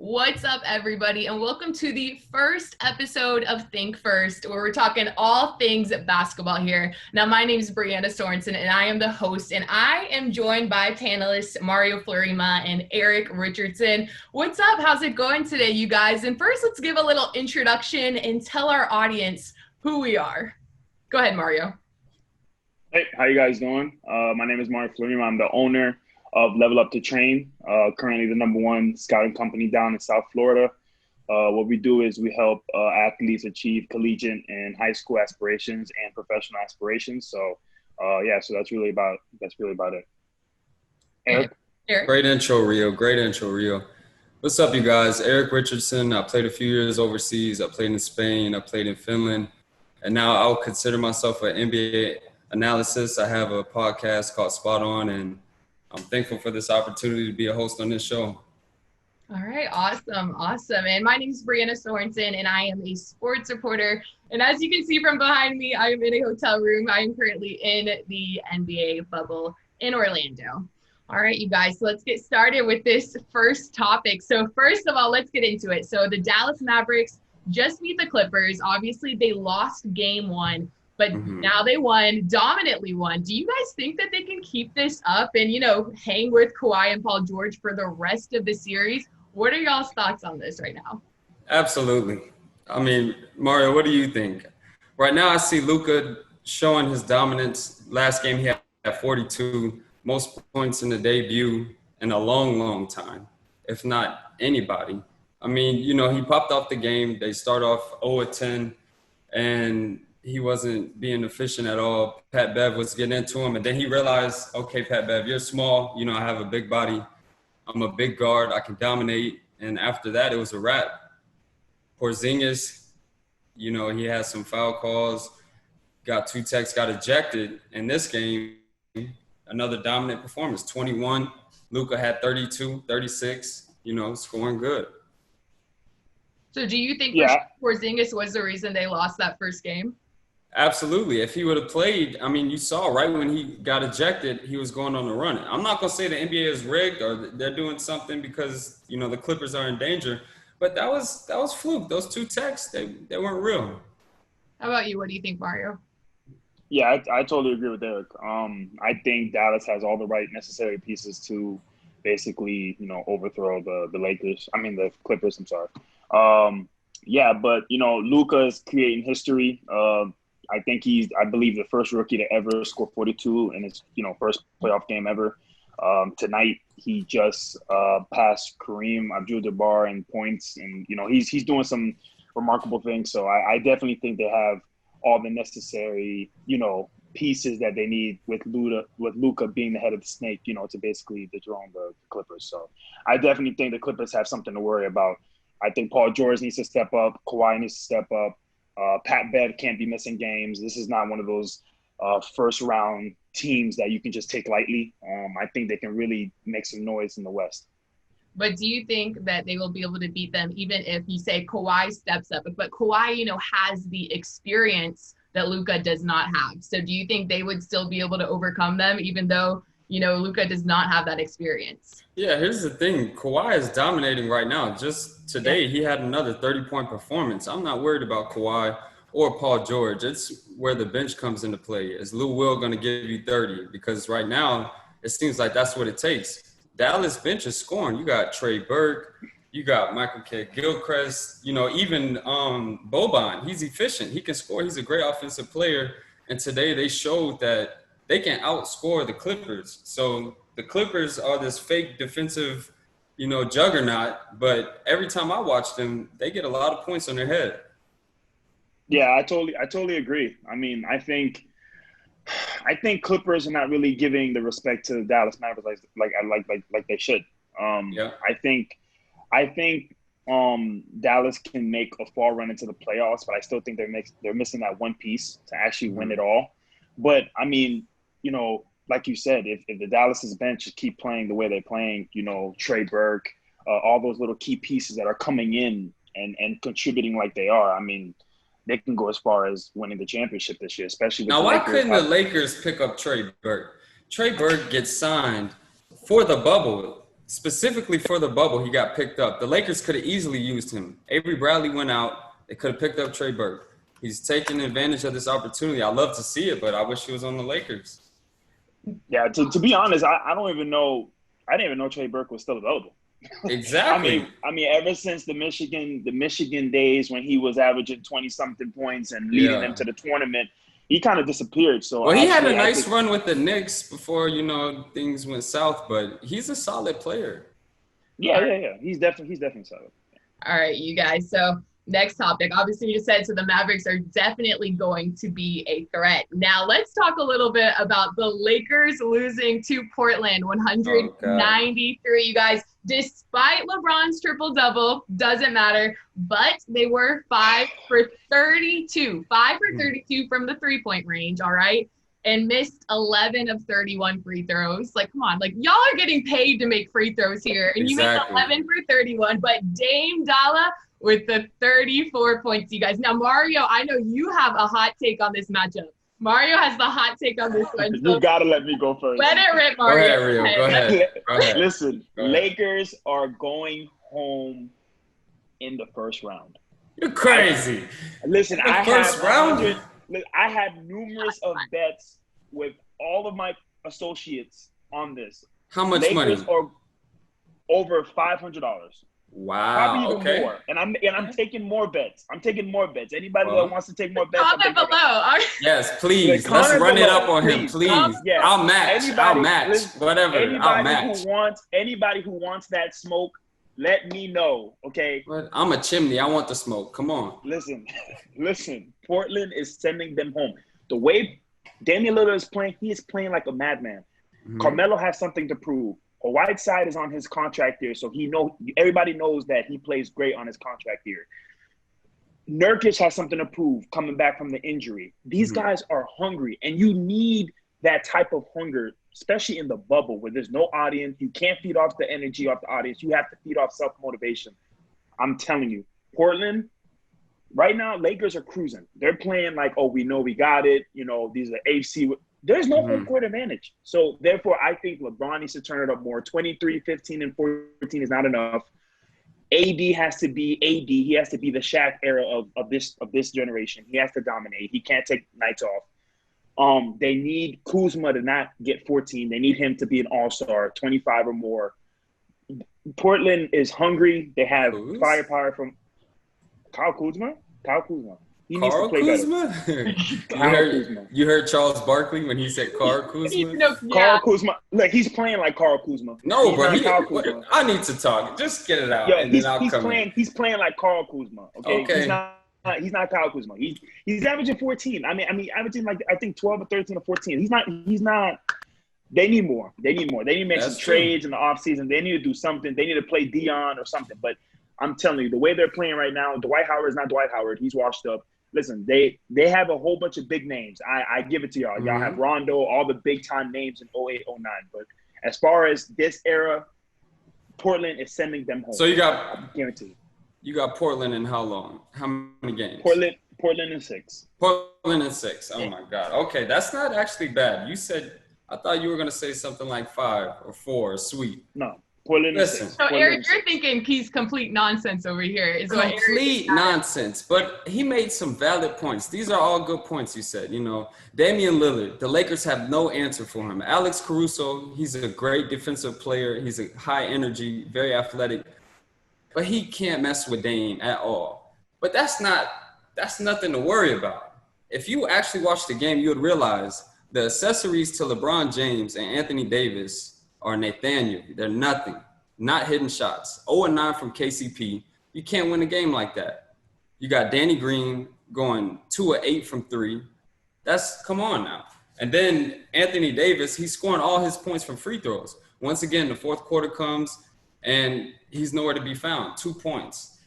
What's up, everybody, and welcome to the first episode of Think First, where we're talking all things basketball here. Now, my name is Brianna Sorensen, and I am the host, and I am joined by panelists Mario FLEURIMA and Eric Richardson. What's up? How's it going today, you guys? And first, let's give a little introduction and tell our audience who we are. Go ahead, Mario. Hey, how you guys doing? My name is Mario FLEURIMA. I'm the owner of LeVeLUPtotrain, currently the #1 scouting company down in South Florida. What we do is we help athletes achieve collegiate and high school aspirations and professional aspirations. So that's really about it. Eric? Great intro, Rio. What's up, you guys? Eric Richardson. I played a few years overseas. I played in Spain. I played in Finland. And now I'll consider myself an NBA analyst. I have a podcast called Spot On, and I'm thankful for this opportunity to be a host on this show. All right, awesome. And my name is Brianna Sorensen, and I am a sports reporter. And as you can see from behind me, I am in a hotel room. I am currently in the NBA bubble in Orlando. All right, you guys, so let's get started with this first topic. So first of all, let's get into it. So the Dallas Mavericks just beat the Clippers. Obviously, they lost game one. But now they dominantly won. Do you guys think that they can keep this up and, hang with Kawhi and Paul George for the rest of the series? What are y'all's thoughts on this right now? Absolutely. I mean, Mario, what do you think? Right now, I see Luka showing his dominance. Last game, he had 42, most points in the debut in a long, long time, if not anybody. I mean, he popped off the game. They start off 0-10, and he wasn't being efficient at all. Pat Bev was getting into him, and then he realized, okay, Pat Bev, you're small. I have a big body. I'm a big guard. I can dominate. And after that, it was a wrap. Porzingis, he had some foul calls, got 2 techs, got ejected. In this game, another dominant performance, 21. Luka had 32, 36, scoring good. So do you think Porzingis was the reason they lost that first game? Absolutely. If he would have played, you saw right when he got ejected, he was going on a run. I'm not going to say the NBA is rigged or they're doing something because, the Clippers are in danger. But that was fluke. Those 2 techs, they weren't real. How about you? What do you think, Mario? Yeah, I totally agree with Eric. I think Dallas has all the right necessary pieces to basically, overthrow the Lakers. The Clippers, I'm sorry. But Luka is creating history. I think I believe, the first rookie to ever score 42 in his, first playoff game ever. Tonight, he just passed Kareem Abdul-Jabbar in points, and he's doing some remarkable things. So I definitely think they have all the necessary, pieces that they need with Luka being the head of the snake, to basically dethrone the Clippers. So I definitely think the Clippers have something to worry about. I think Paul George needs to step up. Kawhi needs to step up. Pat Bev can't be missing games. This is not one of those first-round teams that you can just take lightly. I think they can really make some noise in the West. But do you think that they will be able to beat them even if you say Kawhi steps up? But Kawhi, has the experience that Luka does not have. So do you think they would still be able to overcome them even though, Luka does not have that experience? Yeah, here's the thing. Kawhi is dominating right now. Just today, he had another 30-point performance. I'm not worried about Kawhi or Paul George. It's where the bench comes into play. Is Lou Will going to give you 30? Because right now, it seems like that's what it takes. Dallas bench is scoring. You got Trey Burke. You got Michael Kidd-Gilchrist. Even Boban. He's efficient. He can score. He's a great offensive player. And today, they showed that they can outscore the Clippers. So the Clippers are this fake defensive, juggernaut. But every time I watch them, they get a lot of points on their head. Yeah, I totally agree. I think Clippers are not really giving the respect to the Dallas Mavericks like they should. I think Dallas can make a fall run into the playoffs, but I still think they're missing that one piece to actually win it all. But like you said, if the Dallas's bench keep playing the way they're playing, Trey Burke, all those little key pieces that are coming in and contributing like they are, they can go as far as winning the championship this year, especially with now. Why couldn't the Lakers pick up Trey Burke? Trey Burke gets signed for the bubble. specifically for the bubble, he got picked up. The Lakers could have easily used him. Avery Bradley went out. They could have picked up Trey Burke. He's taking advantage of this opportunity. I love to see it, but I wish he was on the Lakers. Yeah, to be honest, I don't even know. I didn't even know Trey Burke was still available. Exactly. I mean, ever since the Michigan days when he was averaging 20-something points and leading them to the tournament, he kind of disappeared. So well, he had a nice run with the Knicks before, things went south, but he's a solid player. Yeah. He's definitely solid. All right, you guys. So next topic, obviously you just said, so the Mavericks are definitely going to be a threat. Now let's talk a little bit about the Lakers losing to Portland, 193, you guys. Despite LeBron's triple-double, doesn't matter, but they were 5 for 32 from the three-point range, all right, and missed 11 of 31 free throws. Like, come on, like, y'all are getting paid to make free throws here, and you made 11 for 31, but Dame Dalla with the 34 points, you guys. Now, Mario, I know you have a hot take on this matchup. Mario has the hot take on this one. So you got to let me go first. Let it rip, Mario. Go ahead, Rio. Go ahead. Listen, Lakers are going home in the first round. You're crazy. Listen, I had numerous of fine. bets with all of my associates on this. How much Lakers money? are over $500. Wow. Probably even more. And I'm taking more bets. Anybody that wants to take more bets, comment below. Yes, please. Let's run it up on him, please. Yeah. I'll match. Whatever. I'll match. Anybody who wants that smoke, let me know, okay? But I'm a chimney. I want the smoke. Come on. Listen. Portland is sending them home. The way Damian Lillard is playing, he is playing like a madman. Mm-hmm. Carmelo has something to prove. Whiteside is on his contract here, so everybody knows that he plays great on his contract here. Nurkic has something to prove coming back from the injury. These guys are hungry, and you need that type of hunger, especially in the bubble where there's no audience. You can't feed off the energy off the audience. You have to feed off self-motivation. I'm telling you, Portland, right now, Lakers are cruising. They're playing like, oh, we know we got it. These are AFC. There's no home court advantage. So, therefore, I think LeBron needs to turn it up more. 23, 15, and 14 is not enough. AD has to be AD. He has to be the Shaq era of this generation. He has to dominate. He can't take nights off. They need Kuzma to not get 14. They need him to be an all-star, 25 or more. Portland is hungry. They have firepower from Kyle Kuzma. He needs to play better. You heard Charles Barkley when he said Carl Kuzma? Carl Kuzma. Look, he's playing like Carl Kuzma. No, but I need to talk. Just get it out, and then I'll come in. He's playing like Carl Kuzma. Okay. He's not Kyle Kuzma. He's averaging 14. I mean, averaging like I think 12 or 13 or 14. He's not. They need more. They need to make some trades in the offseason. They need to do something. They need to play Dion or something. But I'm telling you, the way they're playing right now, Dwight Howard is not Dwight Howard. He's washed up. Listen, they have a whole bunch of big names. I give it to y'all. Y'all have Rondo, all the big-time names in 08, 09. But as far as this era, Portland is sending them home. So I guarantee you. You got Portland in how long? How many games? Portland in 6. Portland in 6. Oh, my God. Okay, that's not actually bad. I thought you were going to say something like 5 or 4, sweet. No. Portland in 6. So, Eric, you're thinking he's complete nonsense over here. Complete nonsense, but he made some valid points. These are all good points, you said. Damian Lillard, the Lakers have no answer for him. Alex Caruso, he's a great defensive player. He's a high energy, very athletic, but he can't mess with Dame at all. But that's nothing to worry about. If you actually watch the game, you would realize the accessories to LeBron James and Anthony Davis are Nathaniel. They're nothing. Not hitting shots. 0-9 from KCP. You can't win a game like that. You got Danny Green going 2-8 from 3. Come on now. And then Anthony Davis, he's scoring all his points from free throws. Once again, the fourth quarter comes, and he's nowhere to be found. 2 points.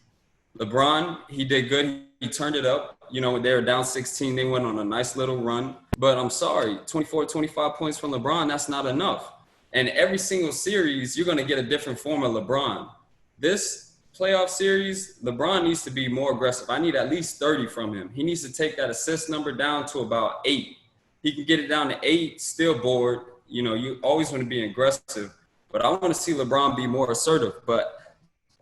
LeBron, he did good. He turned it up. They were down 16. They went on a nice little run. But I'm sorry, 24, 25 points from LeBron, that's not enough. And every single series, you're going to get a different form of LeBron. This playoff series, LeBron needs to be more aggressive. I need at least 30 from him. He needs to take that assist number down to about 8. He can get it down to 8, still bored. You always want to be aggressive. but I want to see LeBron be more assertive. But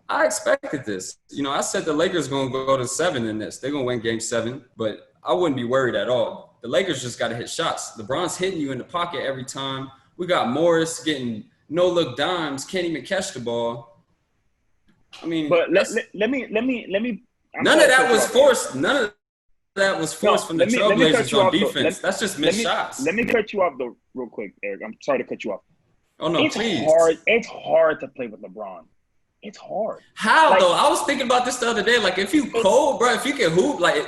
I expected this. I said the Lakers going to go to 7 in this. They're going to win game 7, but I wouldn't be worried at all. The Lakers just got to hit shots. LeBron's hitting you in the pocket every time. We got Morris getting no-look dimes, can't even catch the ball. I mean, but let me. None of that was forced. None of that was forced from the Trailblazers on defense. That's just missed shots. Let me cut you off though, real quick, Eric. I'm sorry to cut you off. Oh no, please. It's hard to play with LeBron. It's hard. How though? I was thinking about this the other day. Like, if you cold, bro, if you can hoop, like,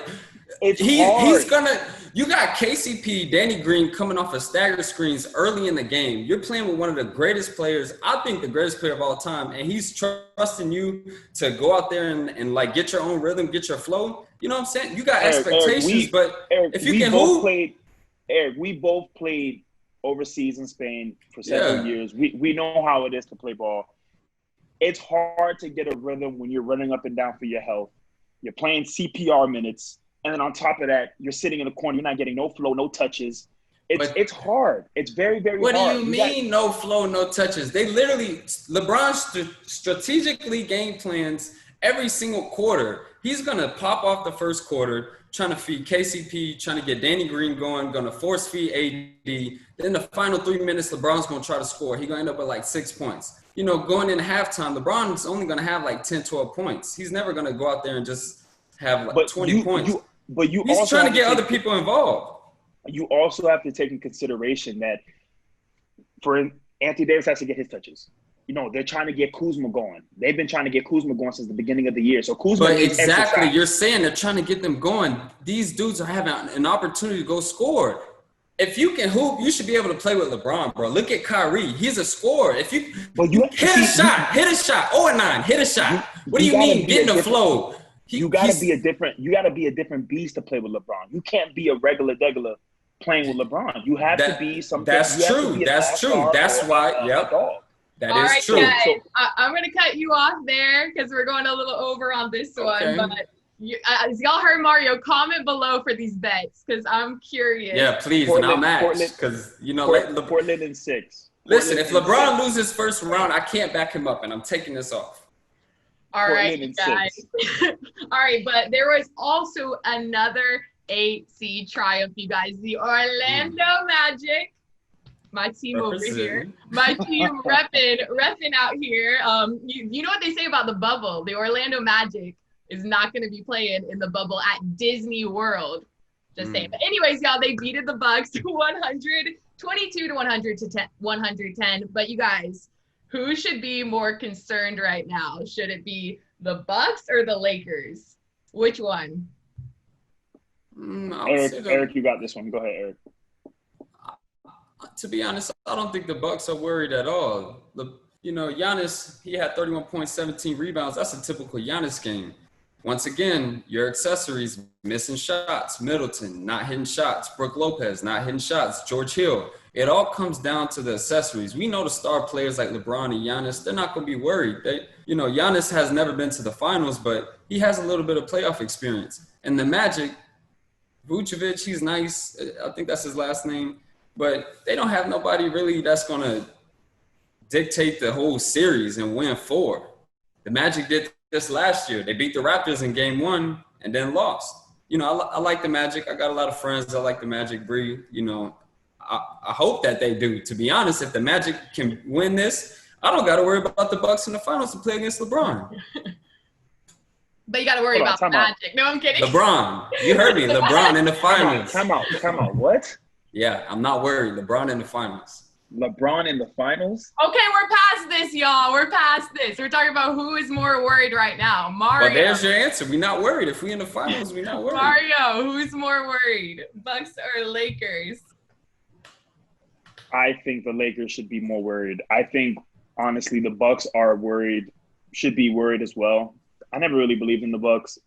he's gonna. You got KCP, Danny Green coming off of stagger screens early in the game. You're playing with one of the greatest players, I think the greatest player of all time, and he's trusting you to go out there and like get your own rhythm, get your flow. You know what I'm saying? You got expectations, but if you can hoop. We both played overseas in Spain for several years. We know how it is to play ball. It's hard to get a rhythm when you're running up and down for your health. You're playing CPR minutes. And then on top of that, you're sitting in the corner. You're not getting no flow, no touches. It's hard. It's very, very hard. What do you mean no flow, no touches? They literally, LeBron strategically game plans every single quarter. He's going to pop off the first quarter, trying to feed KCP, trying to get Danny Green going to force feed AD. Then the final 3 minutes, LeBron's going to try to score. He's going to end up with like 6 points. Going in halftime, LeBron's only going to have like 10, 12 points. He's never going to go out there and just have like 20 points. He's also trying to get other people involved. You also have to take in consideration that Anthony Davis has to get his touches. They're trying to get Kuzma going. They've been trying to get Kuzma going since the beginning of the year. So Kuzma needs exactly, you're saying they're trying to get them going. These dudes are having an opportunity to go score. If you can hoop, you should be able to play with LeBron, bro. Look at Kyrie. He's a scorer. If you hit a shot. 0-9, hit a shot. What do you mean getting the flow? You gotta be a different beast to play with LeBron. You can't be a regular playing with LeBron. You have to be something. That's true. That's true. That's why. Yep. That All is right, true. Guys, I'm gonna cut you off there because we're going a little over on this one. But as y'all heard Mario, comment below for these bets because I'm curious. Yeah, please, and I'm asked because Portland in 6. Listen, if LeBron loses first round, I can't back him up, and I'm taking this off. All right, guys. All right, but there was also another 8-seed triumph, you guys. The Orlando Magic, my team over here, my team repping out here. You know what they say about the bubble? The Orlando Magic is not going to be playing in the bubble at Disney World. Just saying. But anyways, y'all, they beated the Bucks 122 to 110. But you guys, who should be more concerned right now? Should it be the Bucks or the Lakers? Which one? Eric, you got this one. Go ahead, Eric. To be honest, I don't think the Bucks are worried at all. Giannis, he had 31 points, 17 rebounds. That's a typical Giannis game. Once again, your accessories, missing shots. Middleton, not hitting shots. Brook Lopez, not hitting shots. George Hill. It all comes down to the accessories. We know the star players like LeBron and Giannis, they're not going to be worried. Giannis has never been to the finals, but he has a little bit of playoff experience. And the Magic, Vucevic, he's nice. I think that's his last name. But they don't have nobody really that's going to dictate the whole series and win 4. The Magic did this last year. They beat the Raptors in game 1 and then lost. I like the Magic. I got a lot of friends that like the Magic, Bree. I hope that they do. To be honest, if the Magic can win this, I don't got to worry about the Bucks in the finals to play against LeBron. But you got to worry about the Magic. No, I'm kidding. LeBron. You heard me. LeBron in the finals. Come out. What? Yeah, I'm not worried. LeBron in the finals. LeBron in the finals? Okay, we're past this, y'all. We're past this. We're talking about who is more worried right now. Mario. But there's your answer. We're not worried. If we in the finals, we're not worried. Mario, who's more worried? Bucks or Lakers? I think the Lakers should be more worried. I think, honestly, the Bucks are worried, should be worried as well. I never really believed in the Bucks.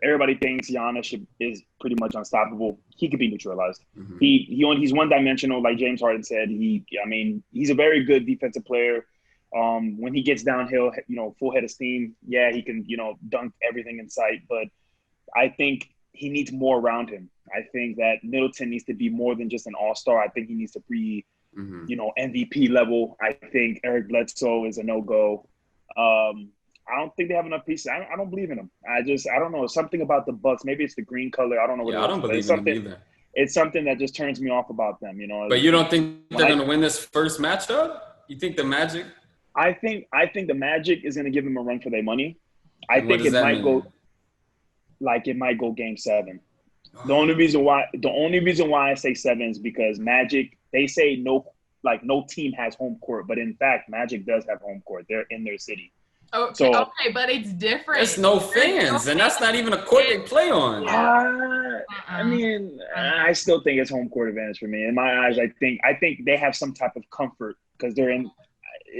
Everybody thinks Giannis is pretty much unstoppable. He could be neutralized. Mm-hmm. He's one-dimensional, like James Harden said. He's a very good defensive player. When he gets downhill, full head of steam, yeah, he can, dunk everything in sight. But I think he needs more around him. I think that Middleton needs to be more than just an all-star. I think he needs to be MVP level. I think Eric Bledsoe is a no-go. I don't think they have enough pieces. I don't believe in them. I don't know. Something about the Bucks. Maybe it's the green color. I don't know what it is. I don't believe in them either. It's something that just turns me off about them, But you don't think they're going to win this first matchup? You think the Magic? I think the Magic is going to give them a run for their money. I think it might go Game 7. The only reason why I say 7 is because Magic, they say no team has home court, but in fact Magic does have home court. They're in their city. Okay, but it's different. There's no fans, and that's not even a court they play on. I mean, I still think it's home court advantage for me. In my eyes, I think they have some type of comfort because they're in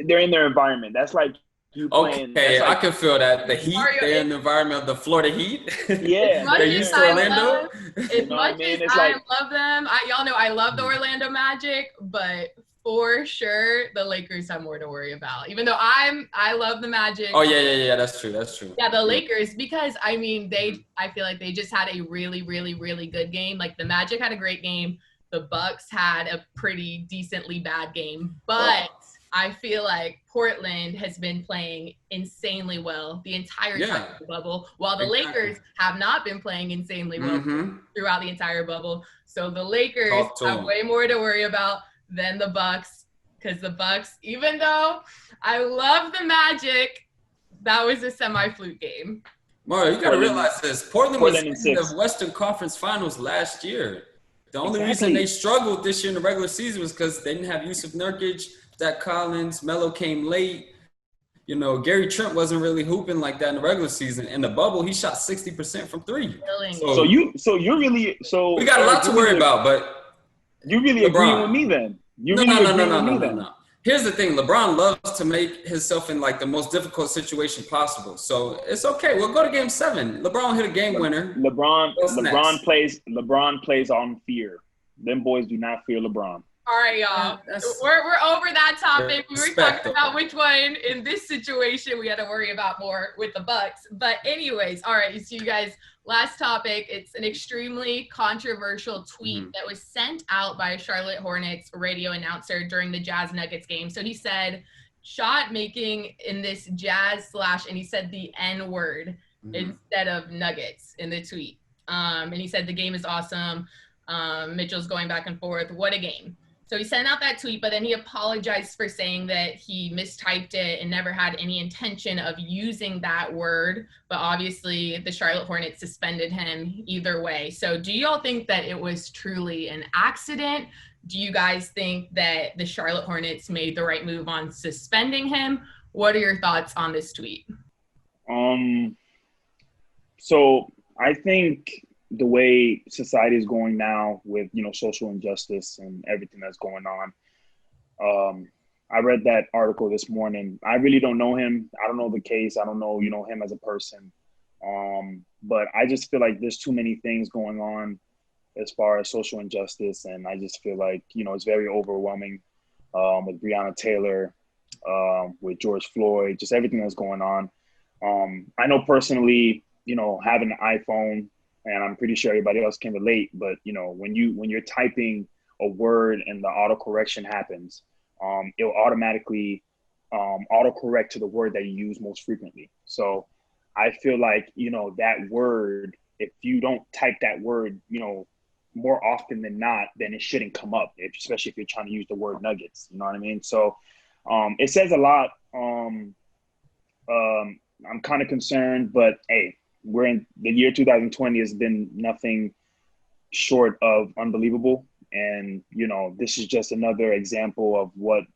their environment. That's like you playing. Okay, I can feel that. The Heat, they're in the environment of the Florida Heat. Yeah. They're used to Orlando. As much as I love them, y'all know I love the Orlando Magic, but for sure, the Lakers have more to worry about. Even though I love the Magic. Oh yeah, that's true. Yeah, the Lakers, because I mean I feel like they just had a really, really, really good game. Like the Magic had a great game. The Bucks had a pretty decently bad game, but I feel like Portland has been playing insanely well the entire time of the bubble, while the Lakers have not been playing insanely well throughout the entire bubble. So the Lakers have way more to worry about than the Bucks, because the Bucks, even though I love the Magic, that was a semi-fluke game. Mario, you got to realize this. Portland was in the Western Conference Finals last year. The only reason they struggled this year in the regular season was because they didn't have Yusuf Nurkic, Zach Collins, Melo came late. Gary Trent wasn't really hooping like that in the regular season. In the bubble, he shot 60% from 3. So we got a lot to worry about, but you really agree with me then? No. Here's the thing. LeBron loves to make himself in like the most difficult situation possible. So it's okay. We'll go to Game 7. LeBron hit a game winner. LeBron plays on fear. Them boys do not fear LeBron. All right, y'all. We're over that topic. We were talking about which one in this situation we had to worry about more with the Bucks. But anyways, all right, so you guys, last topic. It's an extremely controversial tweet that was sent out by a Charlotte Hornets radio announcer during the Jazz Nuggets game. So he said, shot making in this Jazz / and he said the N word instead of Nuggets in the tweet. And he said the game is awesome. Mitchell's going back and forth. What a game. So he sent out that tweet, but then he apologized for saying that he mistyped it and never had any intention of using that word. But obviously the Charlotte Hornets suspended him either way. So do y'all think that it was truly an accident? Do you guys think that the Charlotte Hornets made the right move on suspending him? What are your thoughts on this tweet? So I think the way society is going now with, social injustice and everything that's going on. I read that article this morning. I really don't know him. I don't know the case. I don't know, him as a person. But I just feel like there's too many things going on as far as social injustice. And I just feel like, it's very overwhelming with Breonna Taylor, with George Floyd, just everything that's going on. I know personally, having an iPhone, and I'm pretty sure everybody else can relate, but when you're typing a word and the autocorrection happens, it'll automatically autocorrect to the word that you use most frequently. So I feel like that word, if you don't type that word more often than not, then it shouldn't come up, especially if you're trying to use the word Nuggets. You know what I mean? So it says a lot. I'm kind of concerned, but hey, we're in the year 2020 has been nothing short of unbelievable. And, this is just another example of what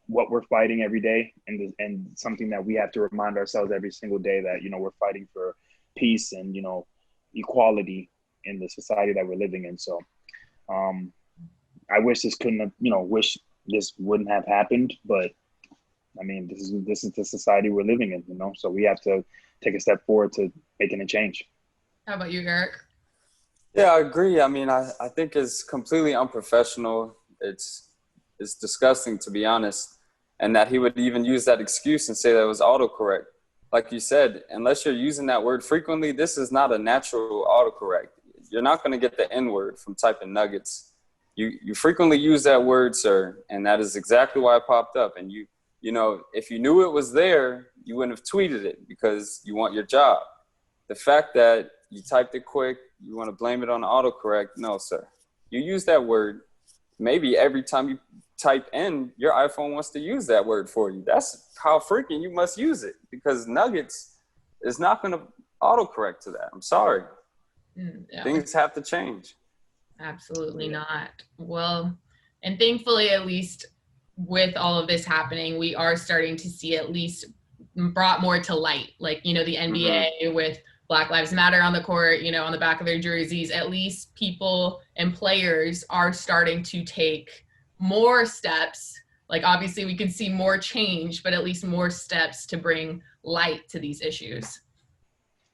we're fighting every day. And something that we have to remind ourselves every single day that, we're fighting for peace and, equality in the society that we're living in. So I wish this couldn't have, wish this wouldn't have happened, but I mean, this is the society we're living in, so we have to take a step forward to making a change. How about you, Eric? Yeah, I agree. I mean, I think it's completely unprofessional. It's disgusting, to be honest. And that he would even use that excuse and say that it was autocorrect. Like you said, unless you're using that word frequently, this is not a natural autocorrect. You're not going to get the N word from typing Nuggets. You frequently use that word, sir, and that is exactly why it popped up. And you know, if you knew it was there, you wouldn't have tweeted it because you want your job. The fact that you typed it quick, you want to blame it on autocorrect. No, sir. You use that word. Maybe every time you type in, your iPhone wants to use that word for you. That's how freaking you must use it, because Nuggets is not going to autocorrect to that. I'm sorry. Yeah. Things have to change. Absolutely not. Well, and thankfully, at least with all of this happening, we are starting to see at least brought more to light. Like, you know, the NBA with Black Lives Matter on the court, you know, on the back of their jerseys, at least people and players are starting to take more steps. Like, obviously we could see more change, but at least more steps to bring light to these issues.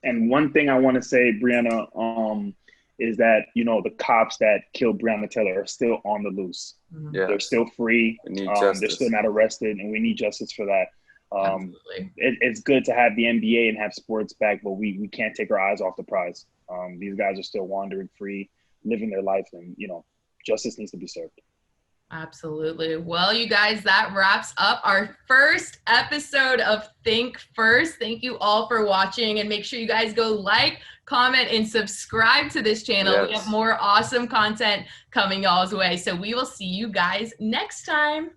And one thing I want to say, Brianna, is that, you know, the cops that killed Breonna Taylor are still on the loose. Yeah. They're still free. They're still not arrested, and we need justice for that. It's good to have the NBA and have sports back, but we can't take our eyes off the prize. These guys are still wandering free, living their life, and, you know, justice needs to be served. Absolutely. Well, you guys, that wraps up our first episode of Think First. Thank you all for watching, and make sure you guys go like, comment, and subscribe to this channel. Yes. We have more awesome content coming y'all's way. So we will see you guys next time.